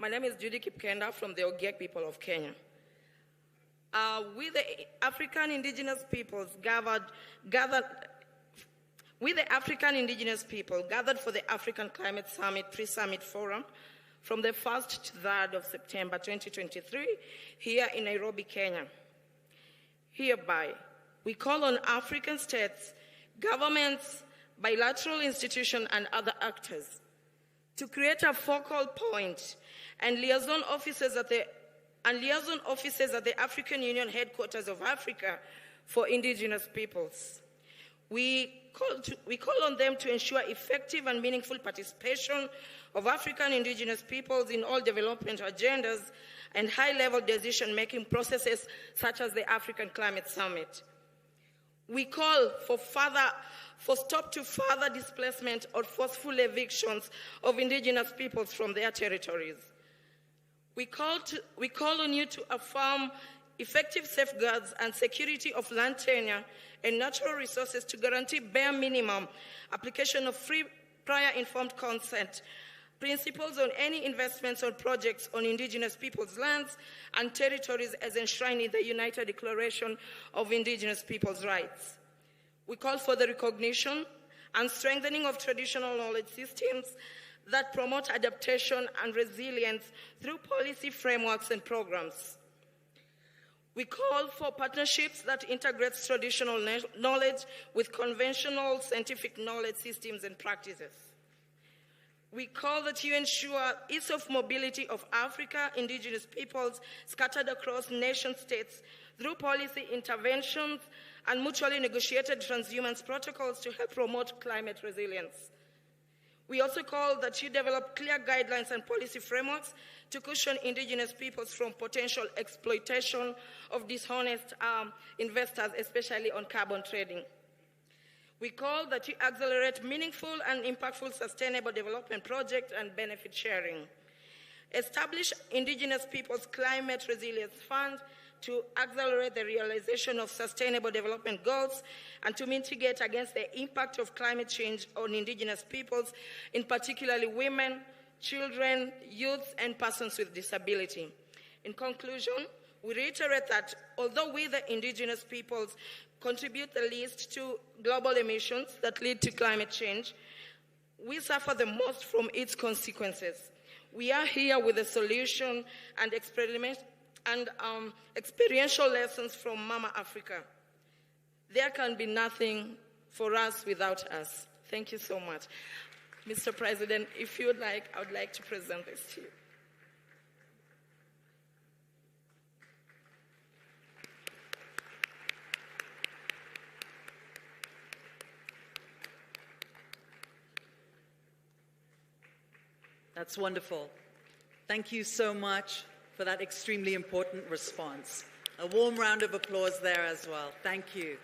My name is Judy Kipkenda from the Ogiek people of Kenya. We, the African Indigenous peoples, gathered for the African Climate Summit Pre-Summit Forum from the 1st to 3rd of September 2023 here in Nairobi, Kenya. Hereby, we call on African states, governments, bilateral institutions, and other actors to create a focal point and liaison offices at the African Union headquarters of Africa for indigenous peoples. We call on them to ensure effective and meaningful participation of African indigenous peoples in all development agendas and high-level decision-making processes such as the African Climate Summit. We call for stop to further displacement or forceful evictions of indigenous peoples from their territories. We call on you to affirm effective safeguards and security of land tenure and natural resources to guarantee bare minimum application of free prior informed consent, principles on any investments or projects on indigenous peoples' lands and territories as enshrined in the United Declaration of Indigenous Peoples' Rights. We call for the recognition and strengthening of traditional knowledge systems that promote adaptation and resilience through policy frameworks and programs. We call for partnerships that integrate traditional knowledge with conventional scientific knowledge systems and practices. We call that you ensure ease of mobility of Africa indigenous peoples scattered across nation states through policy interventions and mutually negotiated transhumance protocols to help promote climate resilience. We also call that you develop clear guidelines and policy frameworks to cushion indigenous peoples from potential exploitation of dishonest investors, especially on carbon trading. We call that you accelerate meaningful and impactful sustainable development projects and benefit sharing. Establish Indigenous Peoples Climate Resilience Fund to accelerate the realization of sustainable development goals and to mitigate against the impact of climate change on indigenous peoples, in particularly women, children, youth, and persons with disability. In conclusion, we reiterate that although we, the indigenous peoples, contribute the least to global emissions that lead to climate change, we suffer the most from its consequences. We are here with a solution and experiential lessons from Mama Africa. There can be nothing for us without us. Thank you so much. Mr. President, if you would like, I would like to present this to you. That's wonderful. Thank you so much for that extremely important response. A warm round of applause there as well. Thank you.